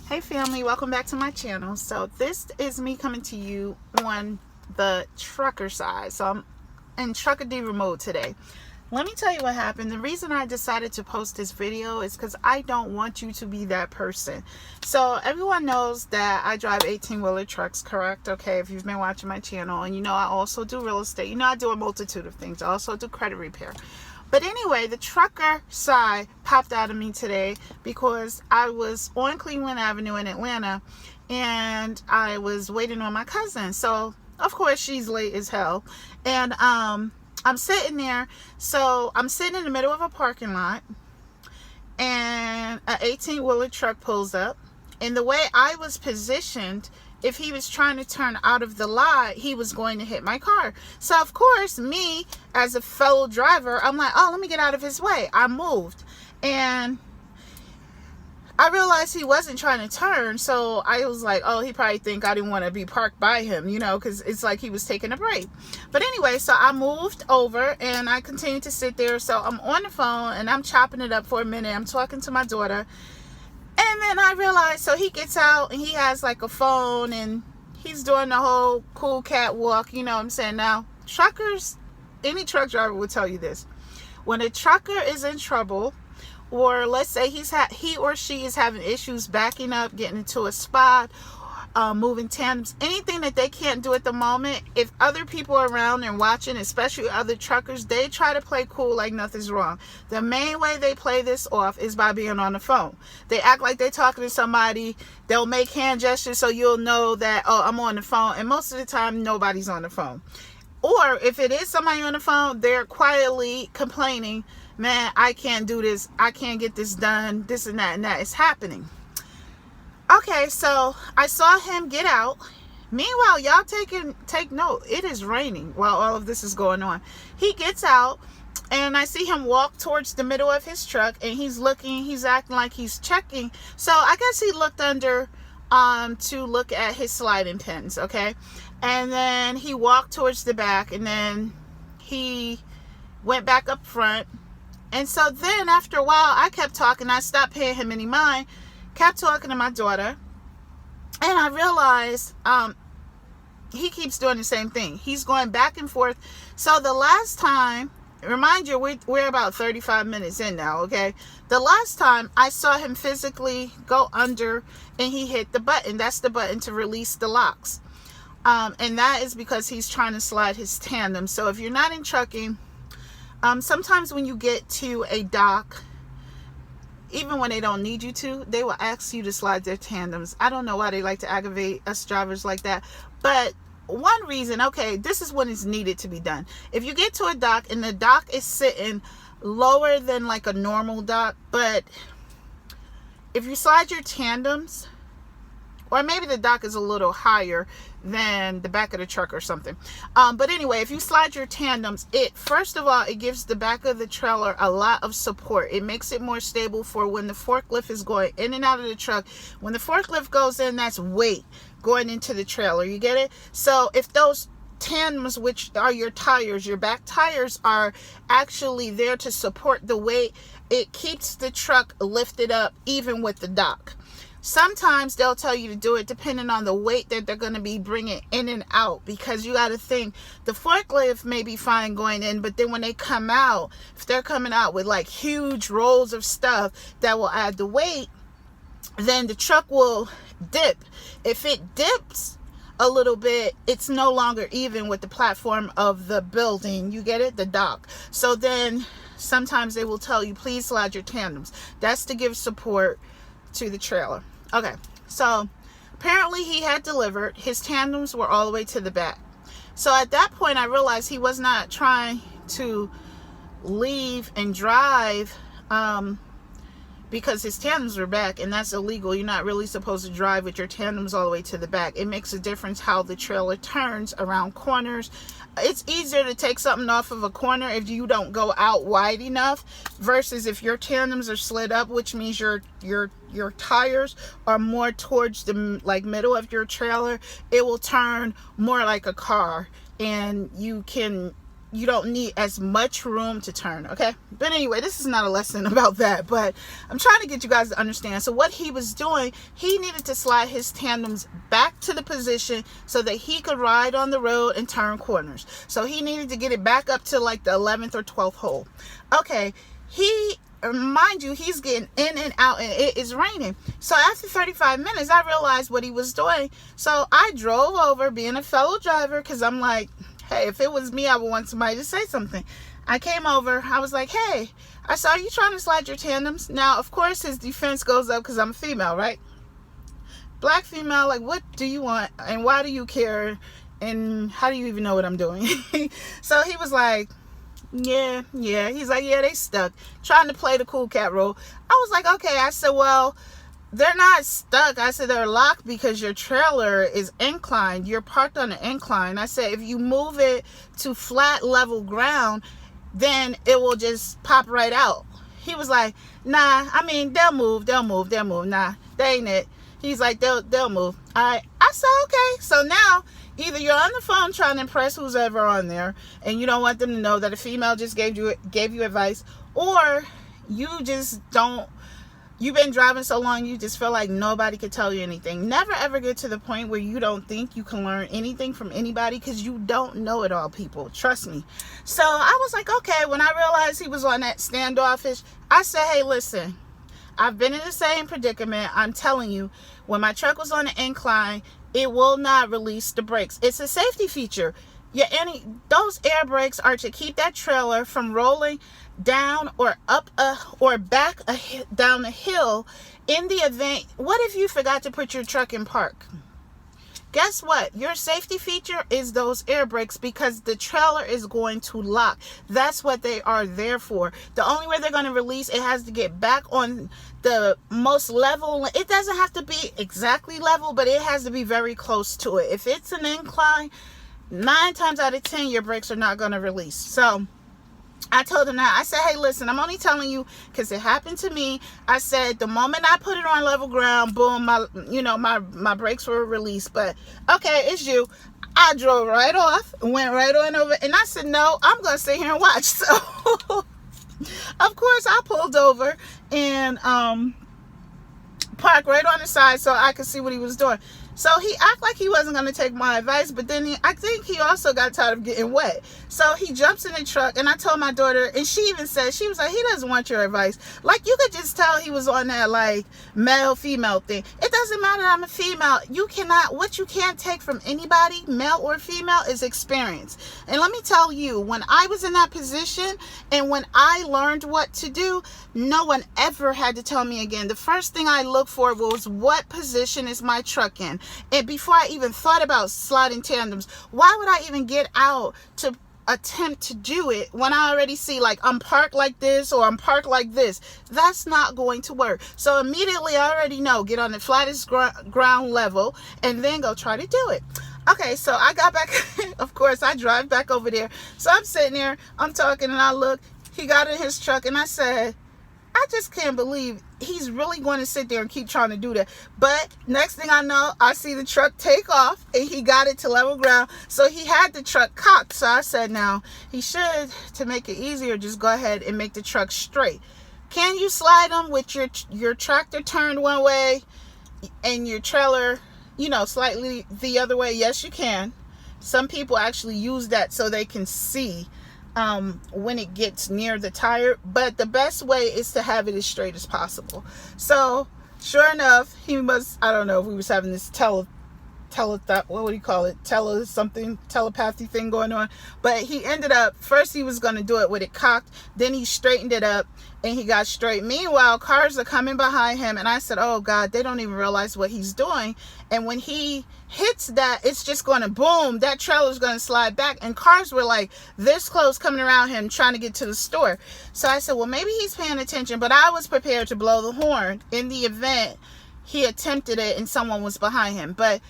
Hey family, welcome back to my channel. So this is me coming to you on the trucker side. So I'm in trucker diva mode today. Let me tell you what happened. The reason I decided to post this video is because I don't want you to be that person. So everyone knows that I drive 18-wheeler trucks, correct? Okay, if you've been watching my channel, and you know I also do real estate. You know I do a multitude of things. I also do credit repair. But anyway, the trucker side popped out of me today because I was on Cleveland Avenue in Atlanta and I was waiting on my cousin. So, of course, she's late as hell. And I'm sitting there. So, I'm sitting in the middle of a parking lot and an 18-wheeler truck pulls up. And the way I was positioned, if he was trying to turn out of the lot, he was going to hit my car. So, of course, me, as a fellow driver, I'm like, oh, let me get out of his way. I moved. And I realized he wasn't trying to turn. So, I was like, oh, he probably think I didn't want to be parked by him, you know, because it's like he was taking a break. But anyway, so I moved over and I continued to sit there. So, I'm on the phone and I'm chopping it up for a minute. I'm talking to my daughter. And then I realized, so he gets out and he has like a phone and he's doing the whole cool cat walk, you know what I'm saying? Now, truckers, any truck driver will tell you this. When a trucker is in trouble, or let's say he or she is having issues backing up, getting into a spot, moving tandems, anything that they can't do at the moment, if other people are around and watching, especially other truckers, they try to play cool like nothing's wrong. The main way they play this off is by being on the phone. They act like they're talking to somebody. They'll make hand gestures so you'll know that, oh, I'm on the phone. And most of the time, nobody's on the phone. Or if it is somebody on the phone, they're quietly complaining, man, I can't do this. I can't get this done. This and that is happening. Okay, so I saw him get out. Meanwhile, y'all take note. It is raining while all of this is going on. He gets out, and I see him walk towards the middle of his truck, and he's looking. He's acting like he's checking. So I guess he looked under to look at his sliding pins, okay? And then he walked towards the back, and then he went back up front. And so then after a while, I kept talking. I stopped paying him any mind. Kept talking to my daughter, and I realized he keeps doing the same thing. He's going back and forth. So the last time, remind you, we're about 35 minutes in now, okay? The last time I saw him physically go under and he hit the button. That's the button to release the locks. And that is because he's trying to slide his tandem. So if you're not in trucking, sometimes when you get to a dock, even when they don't need you to, they will ask you to slide their tandems. I don't know why they like to aggravate us drivers like that. But one reason, okay, this is when it's needed to be done. If you get to a dock and the dock is sitting lower than like a normal dock, but if you slide your tandems, or maybe the dock is a little higher than the back of the truck or something. But anyway, if you slide your tandems, first of all, it gives the back of the trailer a lot of support. It makes it more stable for when the forklift is going in and out of the truck. When the forklift goes in, that's weight going into the trailer. You get it? So if those tandems, which are your tires, your back tires, are actually there to support the weight, it keeps the truck lifted up even with the dock. Sometimes they'll tell you to do it depending on the weight that they're going to be bringing in and out, because you got to think the forklift may be fine going in, but then when they come out, if they're coming out with like huge rolls of stuff that will add the weight, then the truck will dip. If it dips a little bit, it's no longer even with the platform of the building. You get it? The dock. So then sometimes they will tell you, please slide your tandems. That's to give support to the trailer. Okay, so apparently he had delivered. His tandems were all the way to the back. So at that point, I realized he was not trying to leave and drive because his tandems were back, and that's illegal. You're not really supposed to drive with your tandems all the way to the back. It makes a difference how the trailer turns around corners. It's easier to take something off of a corner if you don't go out wide enough, versus if your tandems are slid up, which means your tires are more towards the middle of your trailer. It will turn more like a car, and you can you don't need as much room to turn, okay? But anyway, this is not a lesson about that, but I'm trying to get you guys to understand. So what he was doing, he needed to slide his tandems back to the position so that he could ride on the road and turn corners. So he needed to get it back up to like the 11th or 12th hole. Okay, mind you, he's getting in and out, and it is raining. So after 35 minutes, I realized what he was doing. So I drove over, being a fellow driver, because I'm like, hey, if it was me, I would want somebody to say something. I came over. I was like, hey, I saw you trying to slide your tandems. Now, of course, his defense goes up because I'm a female, right? Black female, like, what do you want? And why do you care? And how do you even know what I'm doing? So he was like, yeah. He's like, yeah, they stuck. Trying to play the cool cat role. I was like, okay. I said, well, they're not stuck. I said, they're locked because your trailer is inclined. You're parked on an incline. I said, if you move it to flat, level ground, then it will just pop right out. He was like, nah, I mean, they'll move. Nah, they ain't it. He's like, they'll move. I said, okay. So now, either you're on the phone trying to impress who's ever on there, and you don't want them to know that a female just gave you advice, or you just don't. You've been driving so long, you just feel like nobody could tell you anything. Never ever get to the point where you don't think you can learn anything from anybody, because you don't know it all, people. Trust me. So I was like, okay. When I realized he was on that standoffish, I said, hey, listen, I've been in the same predicament. I'm telling you, when my truck was on the incline, it will not release the brakes. It's a safety feature. Those air brakes are to keep that trailer from rolling down or up or back down a hill in the event. What if you forgot to put your truck in park? Guess what? Your safety feature is those air brakes, because the trailer is going to lock. That's what they are there for. The only way they're going to release, it has to get back on the most level. It doesn't have to be exactly level, but it has to be very close to it. If it's an incline, 9 times out of 10, your brakes are not going to release. So I told him that. I said, hey, listen, I'm only telling you because it happened to me. I said, the moment I put it on level ground, boom, my brakes were released. But okay, it's you. I drove right off, went right on over, and I said, no, I'm going to sit here and watch. So of course I pulled over and parked right on the side so I could see what he was doing. So he acted like he wasn't going to take my advice, but then I think he also got tired of getting wet. So he jumps in the truck, and I told my daughter, and she even said, she was like, he doesn't want your advice. Like, you could just tell he was on that, like, male-female thing. It doesn't matter, I'm a female. What you can't take from anybody, male or female, is experience. And let me tell you, when I was in that position, and when I learned what to do, no one ever had to tell me again. The first thing I looked for was, what position is my truck in? And before I even thought about sliding tandems, why would I even get out to attempt to do it when I already see, like, I'm parked like this or I'm parked like this? That's not going to work. So immediately I already know, get on the flattest ground level and then go try to do it. Okay, so I got back. Of course, I drive back over there. So I'm sitting there, I'm talking, and I look. He got in his truck, and I said, I just can't believe he's really going to sit there and keep trying to do that. But next thing I know, I see the truck take off, and he got it to level ground. So he had the truck cocked. So I said, now, he should, to make it easier, just go ahead and make the truck straight. Can you slide them with your tractor turned one way and your trailer, slightly the other way? Yes, you can. Some people actually use that so they can see when it gets near the tire, but the best way is to have it as straight as possible. So sure enough, I don't know if we was having this telepathy thing going on, but he ended up, first he was going to do it with it cocked, then he straightened it up and he got straight. Meanwhile, cars are coming behind him, and I said, oh God, they don't even realize what he's doing. And when he hits that, it's just going to boom, that trailer's going to slide back, and cars were like this close coming around him trying to get to the store. So I said, well, maybe he's paying attention, but I was prepared to blow the horn in the event he attempted it and someone was behind him. But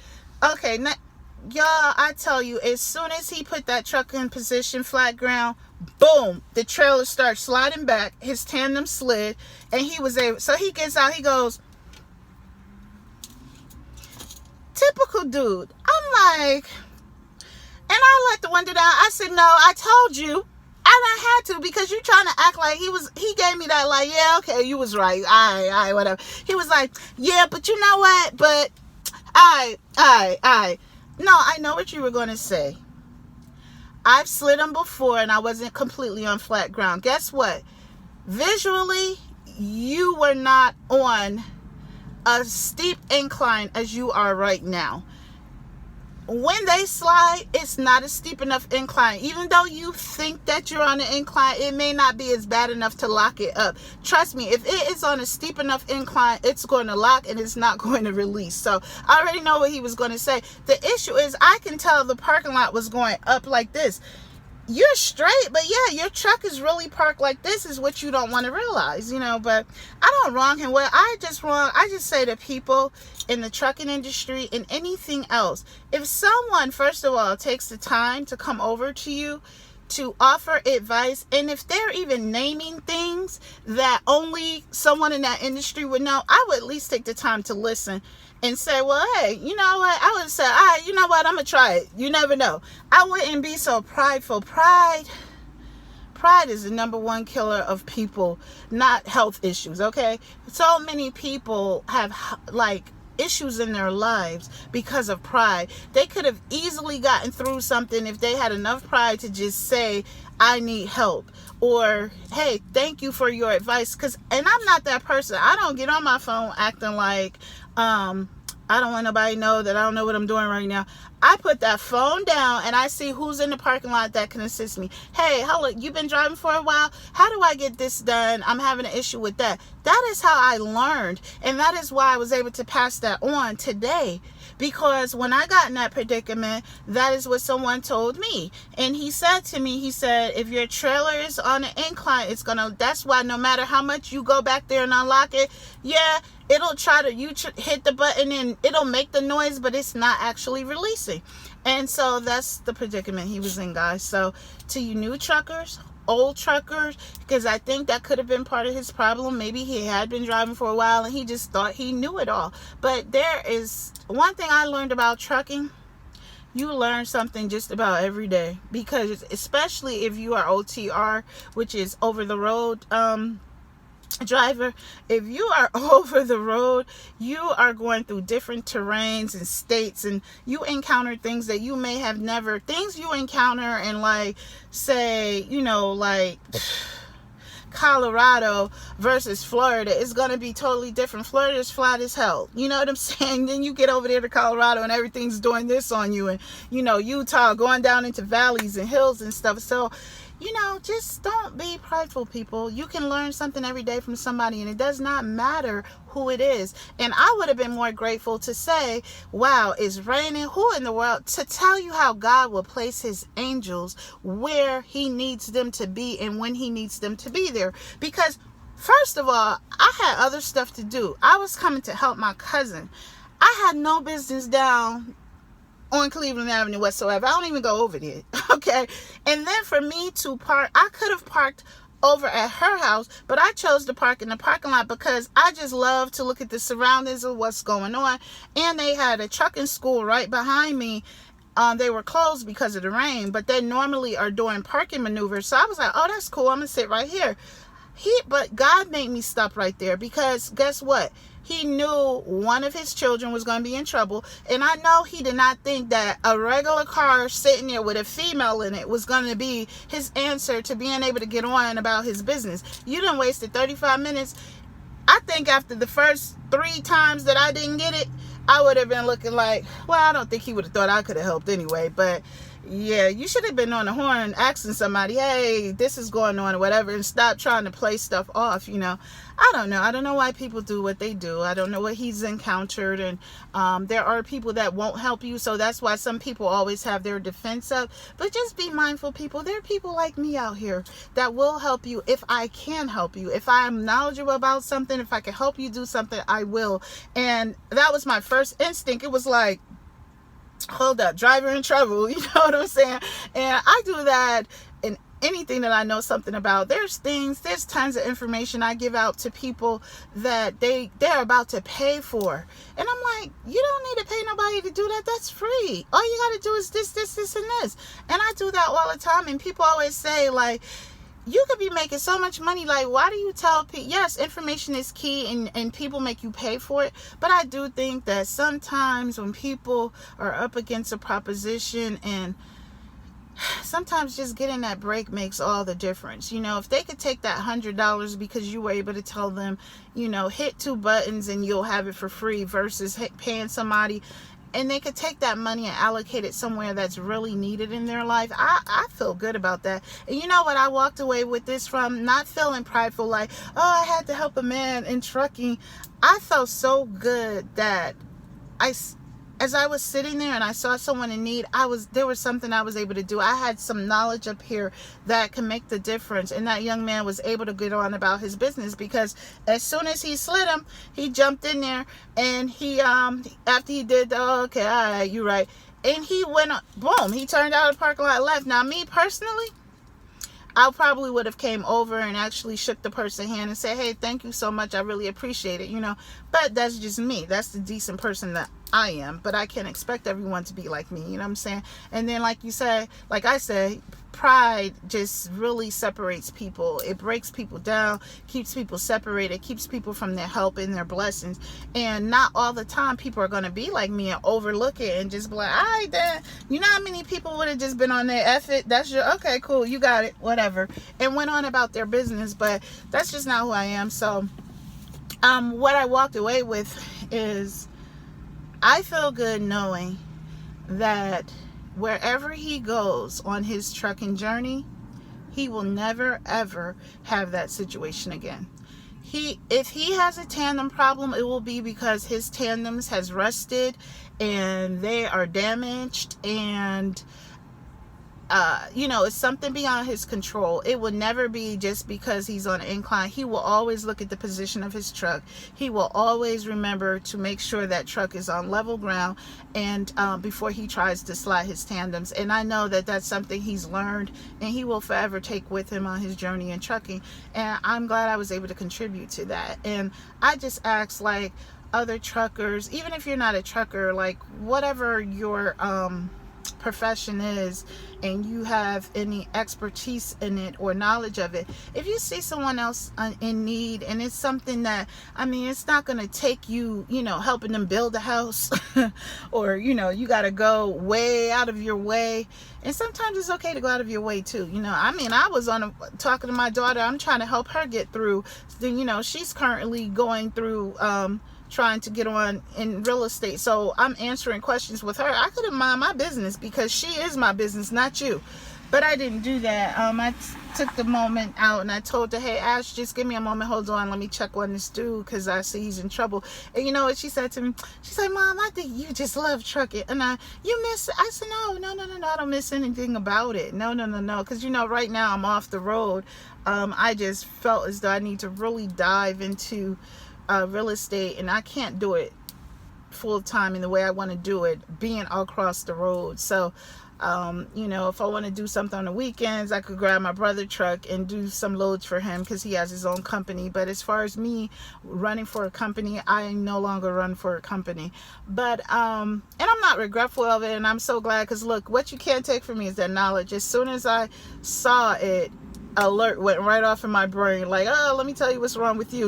okay, y'all, I tell you, as soon as he put that truck in position, flat ground, boom, the trailer starts sliding back, his tandem slid, and he was able, so he gets out, he goes, typical dude. I'm like, and I let the window down. I said, no, I told you. And I had to, because you trying to act like he gave me that, like, yeah, okay, you was right. All right, whatever. He was like, yeah, but you know what? But, no, I know what you were going to say. I've slid them before and I wasn't completely on flat ground. Guess what? Visually, you were not on a steep incline as you are right now. When they slide, it's not a steep enough incline. Even though you think that you're on an incline, it may not be as bad enough to lock it up. Trust me, if it is on a steep enough incline, it's going to lock and it's not going to release. So I already know what he was going to say. The issue is, I can tell the parking lot was going up like this. You're straight, but yeah, your truck is really parked like this, is what you don't want to realize, but I don't wrong him. Well, I just say to people in the trucking industry and anything else, if someone, first of all, takes the time to come over to you to offer advice, and if they're even naming things that only someone in that industry would know, I would at least take the time to listen and say, well, hey, you know what? I would say, all right, you know what? I'm going to try it. You never know. I wouldn't be so prideful. Pride is the number one killer of people, not health issues, okay? So many people have, issues in their lives because of pride. They could have easily gotten through something if they had enough pride to just say, I need help, or hey, thank you for your advice. And I'm not that person. I don't get on my phone acting like I don't want nobody to know that I don't know what I'm doing right now. I put that phone down and I see who's in the parking lot that can assist me. Hey, hello, you've been driving for a while. How do I get this done? I'm having an issue with that. That is how I learned. And that is why I was able to pass that on today. Because when I got in that predicament, that is what someone told me. And he said to me, if your trailer is on an incline, that's why no matter how much you go back there and unlock it, yeah, it'll try to, hit the button and it'll make the noise, but it's not actually releasing. And so that's the predicament he was in, guys. So to you new truckers, old truckers, because I think that could have been part of his problem. Maybe he had been driving for a while and he just thought he knew it all. But there is one thing I learned about trucking. You learn something just about every day, because especially if you are OTR, which is over the road driver, if you are over the road, you are going through different terrains and states, and you encounter things that you may have never, things you encounter in, say, Colorado versus Florida is going to be totally different. Florida is flat as hell. You know what I'm saying? Then you get over there to Colorado and everything's doing this on you, and Utah going down into valleys and hills and stuff. So just don't be prideful, people. You can learn something every day from somebody, and it does not matter who it is. And I would have been more grateful to say, wow, it's raining. Who in the world? To tell you how God will place his angels where he needs them to be and when he needs them to be there. Because first of all, I had other stuff to do. I was coming to help my cousin. I had no business down on Cleveland Avenue whatsoever. I don't even go over there. Okay. And then for me to park, I could have parked over at her house, but I chose to park in the parking lot because I just love to look at the surroundings of what's going on. And they had a trucking school right behind me. They were closed because of the rain, but they normally are doing parking maneuvers. So I was like, oh, that's cool. I'm gonna sit right here. But God made me stop right there, because guess what? He knew one of his children was going to be in trouble. And I know he did not think that a regular car sitting there with a female in it was going to be his answer to being able to get on about his business. You done wasted 35 minutes. I think after the first 3 times that I didn't get it, I would have been looking like, well, I don't think he would have thought I could have helped anyway. But yeah, you should have been on the horn asking somebody, hey, this is going on or whatever, and stop trying to play stuff off. I don't know. I don't know why people do what they do. I don't know what he's encountered. And there are people that won't help you. So that's why some people always have their defense up. But just be mindful, people. There are people like me out here that will help you if I can help you. If I'm knowledgeable about something, if I can help you do something, I will. And that was my first instinct. It was like, hold up, driver in trouble. You know what I'm saying? And I do that in anything that I know something about. There's tons of information I give out to people that they're about to pay for. And I'm like, you don't need to pay nobody to do that. That's free. All you got to do is this, and this. And I do that all the time. And people always say, like, you could be making so much money. Like, why do you tell people? Yes, information is key, and people make you pay for it. But I do think that sometimes when people are up against a proposition, and sometimes just getting that break makes all the difference. If they could take that $100 because you were able to tell them, hit 2 buttons and you'll have it for free, versus paying somebody, and they could take that money and allocate it somewhere that's really needed in their life. I feel good about that. And you know what I walked away with this from? Not feeling prideful, like, oh, I had to help a man in trucking. I felt so good that as I was sitting there and I saw someone in need, there was something I was able to do. I had some knowledge up here that can make the difference. And that young man was able to get on about his business, because as soon as he slid him, he jumped in there, and he, after he did, okay, all right, you're right. And he went, boom, he turned out of the parking lot and left. Now, me personally, I probably would have came over and actually shook the person's hand and said, hey, thank you so much. I really appreciate it, But that's just me. That's the decent person that I am. But I can't expect everyone to be like me, you know what I'm saying? And then, like I said, pride just really separates people. It breaks people down, keeps people separated, keeps people from their help and their blessings. And not all the time people are going to be like me and overlook it and just be like, all right, then. You know how many people would have just been on their F it? That's your, okay, cool, you got it, whatever. And went on about their business. But that's just not who I am. So what I walked away with is, I feel good knowing that wherever he goes on his trucking journey, he will never ever have that situation again. If he has a tandem problem, it will be because his tandems has rusted and they are damaged, and it's something beyond his control. It will never be just because he's on an incline. He will always look at the position of his truck. He will always remember to make sure that truck is on level ground, and before he tries to slide his tandems. And I know that that's something he's learned, and he will forever take with him on his journey in trucking. And I'm glad I was able to contribute to that. And I just ask, like, other truckers, even if you're not a trucker, like, whatever your profession is, and you have any expertise in it or knowledge of it, if you see someone else in need, and it's something that, it's not going to take you, helping them build a house or, you got to go way out of your way. And sometimes it's okay to go out of your way too. I was talking to my daughter. I'm trying to help her get through. She's currently going through trying to get on in real estate, so I'm answering questions with her. I could have mind my business, because she is my business, not you. But I didn't do that. I took the moment out and I told her, hey, Ash, just give me a moment, hold on, let me check on this dude, because I see he's in trouble. And you know what she said to me? She's like, Mom, I think you just love trucking. And you miss it? I said, no, I don't miss anything about it. No, because right now I'm off the road. I just felt as though I need to really dive into real estate, and I can't do it full time in the way I want to do it, being all across the road. So if I want to do something on the weekends, I could grab my brother's truck and do some loads for him, because he has his own company. But as far as me running for a company, I no longer run for a company. But and I'm not regretful of it, and I'm so glad, because look, what you can't take from me is that knowledge. As soon as I saw it, alert went right off in my brain, like, oh, let me tell you what's wrong with you,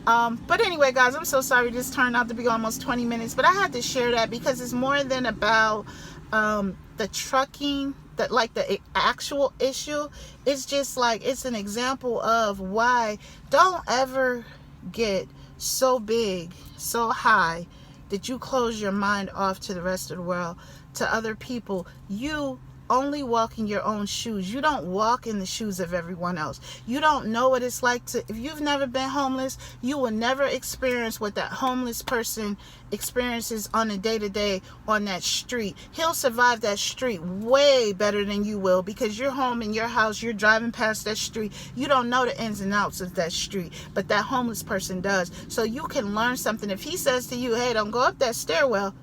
But anyway, guys, I'm so sorry this turned out to be almost 20 minutes, but I had to share that because it's more than about the trucking, the actual issue. It's just like, it's an example of why don't ever get so big, so high, that you close your mind off to the rest of the world, to other people. You only walk in your own shoes. You don't walk in the shoes of everyone else. You don't know what it's like to, if you've never been homeless, you will never experience what that homeless person experiences on a day-to-day on that street. He'll survive that street way better than you will, because you're home in your house, you're driving past that street, you don't know the ins and outs of that street, but that homeless person does. So you can learn something. If he says to you, hey, don't go up that stairwell,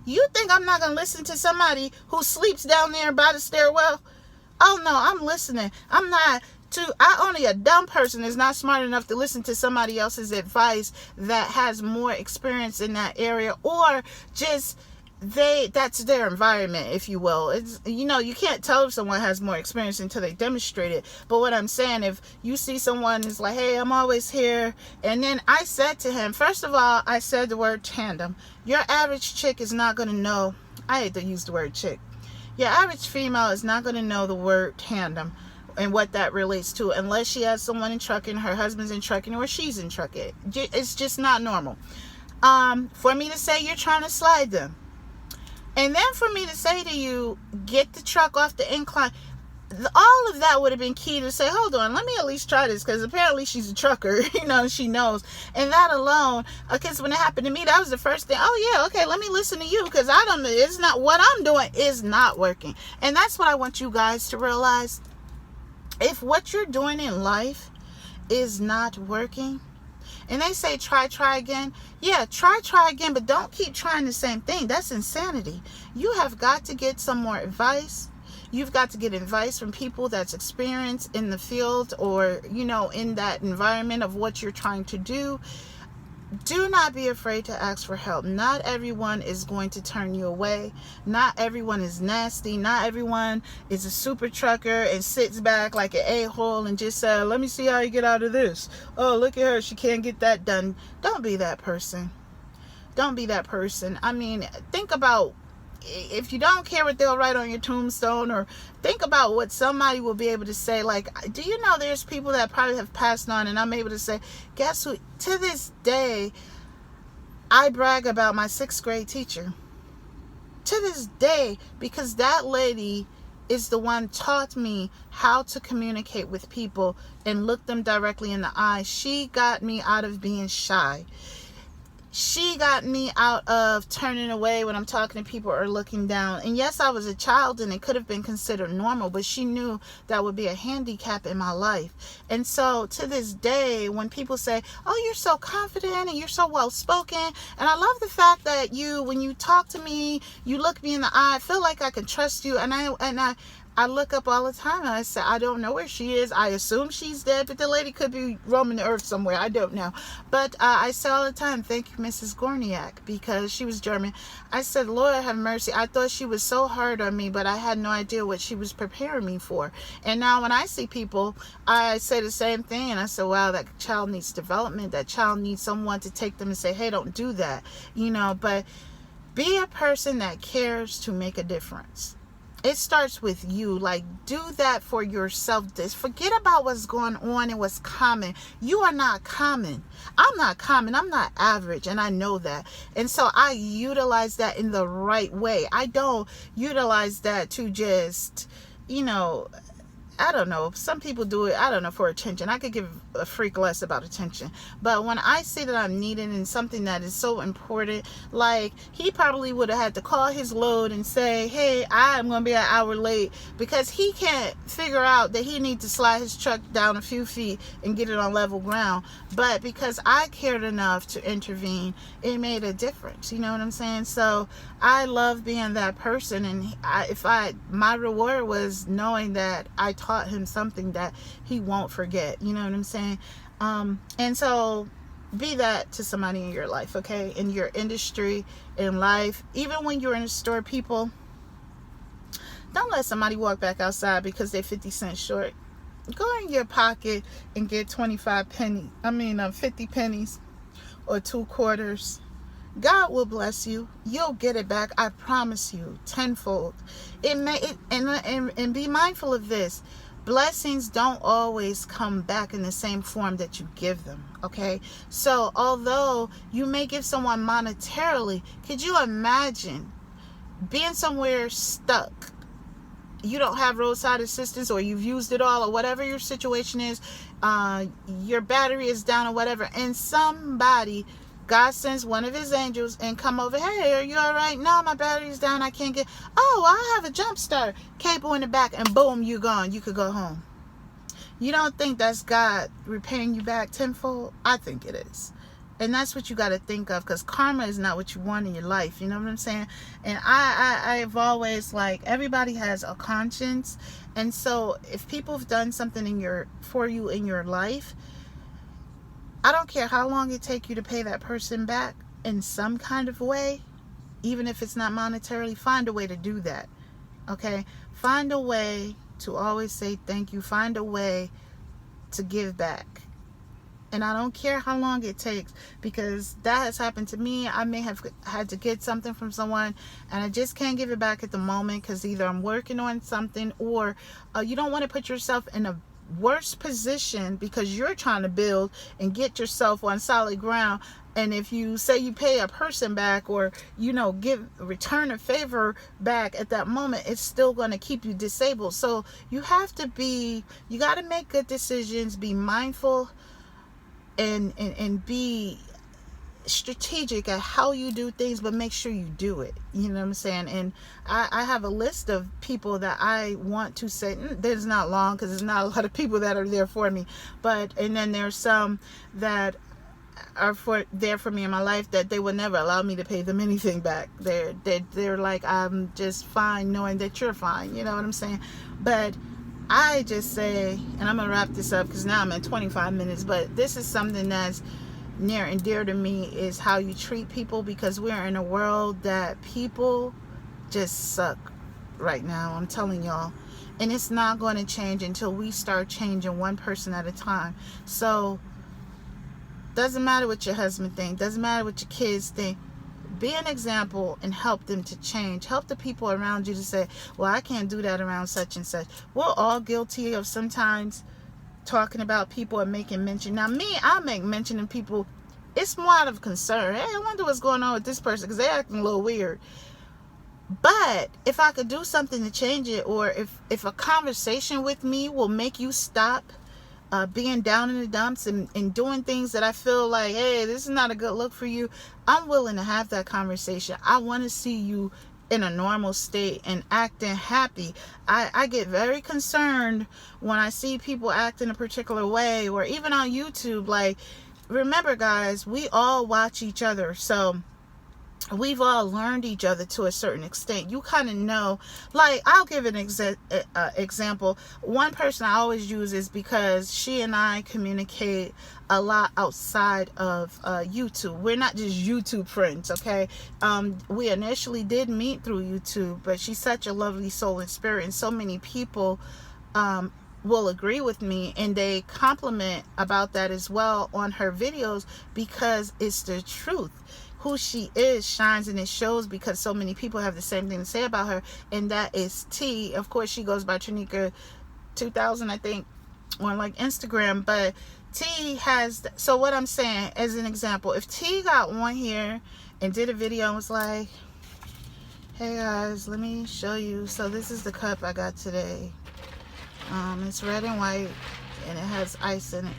you think I'm not going to listen to somebody who sleeps down there by the stairwell? Oh no, I'm listening. Only a dumb person is not smart enough to listen to somebody else's advice that has more experience in that area, or just that's their environment, if you will. It's, you can't tell if someone has more experience until they demonstrate it. But what I'm saying, if you see someone is like, hey, I'm always here, and then I said to him, first of all, I said the word tandem. Your average chick is not going to know. I hate to use the word chick. Your average female is not going to know the word tandem and what that relates to, unless she has someone in trucking, her husband's in trucking, or she's in trucking. It's just not normal. For me to say you're trying to slide them, and then for me to say to you, get the truck off the incline, all of that would have been key to say, hold on, let me at least try this, because apparently she's a trucker, she knows. And that alone, because when it happened to me, that was the first thing. Oh yeah, okay, let me listen to you, because it's not, what I'm doing is not working. And that's what I want you guys to realize. If what you're doing in life is not working, and they say try again. Yeah, try again, but don't keep trying the same thing. That's insanity. You have got to get some more advice. You've got to get advice from people that's experienced in the field, or, in that environment of what you're trying to do. Do not be afraid to ask for help. Not everyone is going to turn you away. Not everyone is nasty. Not everyone is a super trucker and sits back like an a-hole and just says, let me see how you get out of this. Oh, look at her. She can't get that done. Don't be that person. Don't be that person. I mean, think about, if you don't care what they'll write on your tombstone, or think about what somebody will be able to say. Like, do you know there's people that probably have passed on, and I'm able to say, guess who? To this day, I brag about my 6th grade teacher. To this day, because that lady is the one taught me how to communicate with people and look them directly in the eye. She got me out of being shy. She got me out of turning away when I'm talking to people or looking down. And yes, I was a child and it could have been considered normal, but she knew that would be a handicap in my life. And so to this day, when people say, oh, you're so confident and you're so well spoken, and I love the fact that when you talk to me, you look me in the eye, I feel like I can trust you. And I look up all the time and I say, I don't know where she is. I assume she's dead, but the lady could be roaming the earth somewhere. I don't know. But I say all the time, thank you, Mrs. Gorniak, because she was German. I said, Lord have mercy. I thought she was so hard on me, but I had no idea what she was preparing me for. And now when I see people, I say the same thing. And I say, wow, that child needs development. That child needs someone to take them and say, hey, don't do that. But be a person that cares to make a difference. It starts with you. Like, do that for yourself. Forget about what's going on and what's common. You are not common. I'm not common. I'm not average. And I know that. And so I utilize that in the right way. I don't utilize that to just, I don't know. Some people do it, I don't know, for attention. I could give a freak less about attention. But when I see that I'm needed in something that is so important, like he probably would have had to call his load and say, hey, I'm going to be an hour late, because he can't figure out that he needs to slide his truck down a few feet and get it on level ground. But because I cared enough to intervene, it made a difference. You know what I'm saying? So I love being that person. And my reward was knowing that I taught him something that he won't forget. You know what I'm saying? And so be that to somebody in your life, okay? In your industry, in life, even when you're in a store, people, don't let somebody walk back outside because they're 50 cents short. Go in your pocket and get 50 pennies or 2 quarters. God will bless you. You'll get it back. I promise you, tenfold. And be mindful of this. Blessings don't always come back in the same form that you give them. Okay. So although you may give someone monetarily, could you imagine being somewhere stuck? You don't have roadside assistance, or you've used it all, or whatever your situation is. Your battery is down or whatever. And God sends one of his angels and come over. Hey, are you all right? No, my battery's down. I can't get. Oh, I have a jump start cable in the back, and boom, you're gone. You could go home. You don't think that's God repaying you back tenfold? I think it is. And that's what you got to think of, because karma is not what you want in your life. You know what I'm saying? And I've always, like, everybody has a conscience. And so if people have done something for you in your life, I don't care how long it take you to pay that person back in some kind of way, even if it's not monetarily, find a way to do that. Okay? Find a way to always say thank you. Find a way to give back. And I don't care how long it takes, because that has happened to me. I may have had to get something from someone and I just can't give it back at the moment, because either I'm working on something, or you don't want to put yourself in a worse position because you're trying to build and get yourself on solid ground. And if you say you pay a person back, or return a favor back at that moment, it's still going to keep you disabled. So you got to make good decisions, be mindful, and be strategic at how you do things, but make sure you do it. You know what I'm saying? And I have a list of people that I want to say, there's not long, because there's not a lot of people that are there for me, and then there's some that are there for me in my life that they would never allow me to pay them anything back. They're like, I'm just fine knowing that you're fine. You know what I'm saying? But I just say, and I'm gonna wrap this up because now I'm at 25 minutes, but this is something that's near and dear to me, is how you treat people, because we're in a world that people just suck right now. I'm telling y'all. And it's not going to change until we start changing one person at a time. So doesn't matter what your husband thinks, doesn't matter what your kids think. Be an example and help them to change. Help the people around you to say, well, I can't do that around such and such. We're all guilty of sometimes talking about people and making mention. Now, I make mention of people. It's more out of concern. Hey, I wonder what's going on with this person, because they're acting a little weird. But if I could do something to change it, or if a conversation with me will make you stop being down in the dumps and doing things that I feel like, hey, this is not a good look for you, I'm willing to have that conversation. I want to see you in a normal state and acting happy. I get very concerned when I see people act in a particular way, or even on YouTube. Like, remember guys, we all watch each other, so we've all learned each other to a certain extent. You kind of know, like, I'll give an example. One person I always use is because she and I communicate a lot outside of YouTube. We're not just YouTube friends, okay? We initially did meet through YouTube, but she's such a lovely soul and spirit, and so many people will agree with me, and they compliment about that as well on her videos, because it's the truth. Who she is shines and it shows, because so many people have the same thing to say about her, and that is T. Of course, she goes by Trinica 2000, I think, on like Instagram, but T has, so what I'm saying as an example, if T got on here and did a video and was like, hey guys, let me show you, so this is the cup I got today, it's red and white and it has ice in it,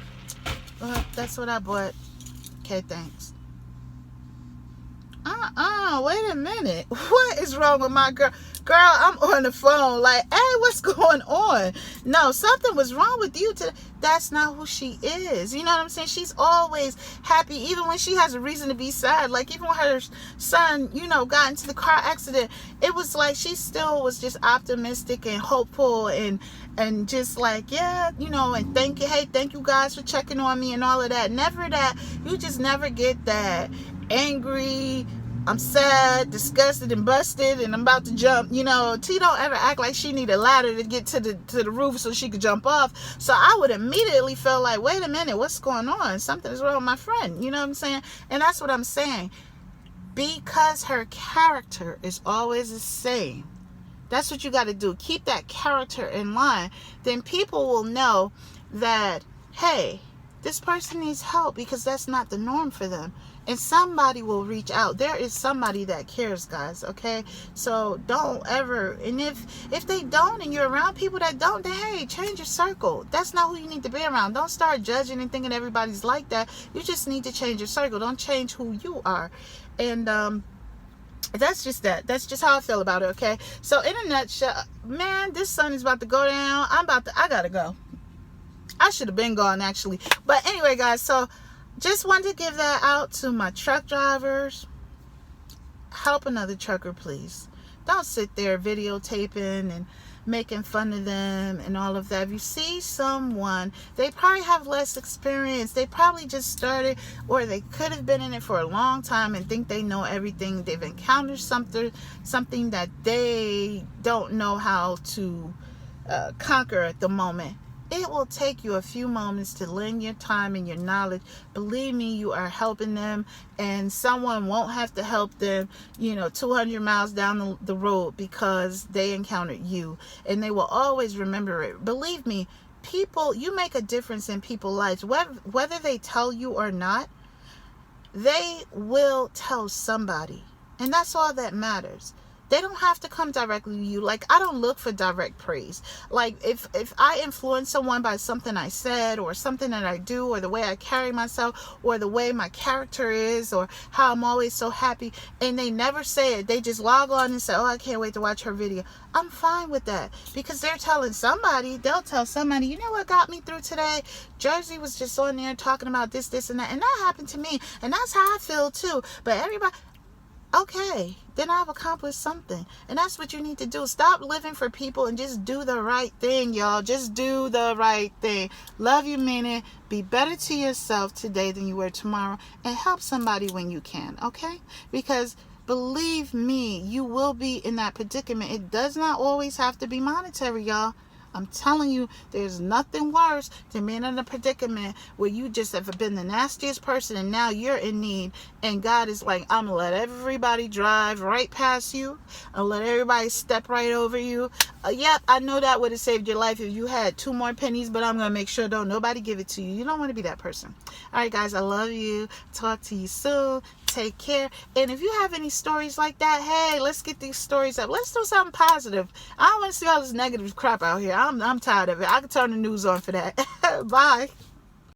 well, that's what I bought, okay, thanks. Wait a minute. What is wrong with my girl? Girl, I'm on the phone like, hey, what's going on? No, something was wrong with you today. That's not who she is. You know what I'm saying? She's always happy, even when she has a reason to be sad. Like, even when her son, got into the car accident, it was like she still was just optimistic and hopeful and just like, yeah, and thank you. Hey, thank you guys for checking on me and all of that. Never that. You just never get that angry, I'm sad, disgusted, and busted, and I'm about to jump. T don't ever act like she need a ladder to get to the roof so she could jump off. So I would immediately feel like, wait a minute, what's going on? Something is wrong with my friend. You know what I'm saying? And that's what I'm saying. Because her character is always the same. That's what you got to do. Keep that character in line. Then people will know that, hey, this person needs help, because that's not the norm for them. And somebody will reach out. There is somebody that cares, guys, okay? So don't ever, and if they don't and you're around people that don't, then hey, change your circle. That's not who you need to be around. Don't start judging and thinking everybody's like that. You just need to change your circle. Don't change who you are. And that's just that. That's just how I feel about it, okay? So in a nutshell, man, this sun is about to go down. I gotta go. I should have been gone, actually. But anyway, guys, so just wanted to give that out to my truck drivers. Help another trucker, please. Don't sit there videotaping and making fun of them and all of that. If you see someone, they probably have less experience. They probably just started, or they could have been in it for a long time and think they know everything. They've encountered something that they don't know how to conquer at the moment. It will take you a few moments to lend your time and your knowledge. Believe me, you are helping them, and someone won't have to help them, 200 miles down the road because they encountered you, and they will always remember it. Believe me, people, you make a difference in people's lives. Whether they tell you or not, they will tell somebody, and that's all that matters. They don't have to come directly to you. Like, I don't look for direct praise. Like, if I influence someone by something I said, or something that I do, or the way I carry myself, or the way my character is, or how I'm always so happy, and they never say it, they just log on and say, oh, I can't wait to watch her video, I'm fine with that. Because they're telling somebody, they'll tell somebody, you know what got me through today? Jersey was just on there talking about this, and that, and that happened to me, and that's how I feel too. But everybody... okay, then I've accomplished something. And that's what you need to do. Stop living for people and just do the right thing, y'all. Just do the right thing. Love you, mean it. Be better to yourself today than you were tomorrow. And help somebody when you can, okay? Because believe me, you will be in that predicament. It does not always have to be monetary, y'all. I'm telling you, there's nothing worse than being in a predicament where you just have been the nastiest person and now you're in need, and God is like, I'm going to let everybody drive right past you. I'll let everybody step right over you. Yep, I know that would have saved your life if you had 2 more pennies, but I'm going to make sure don't nobody give it to you. You don't want to be that person. All right, guys, I love you. Talk to you soon. Take care. And if you have any stories like that, hey, let's get these stories up. Let's do something positive. I don't want to see all this negative crap out here. I'm tired of it. I can turn the news on for that. Bye.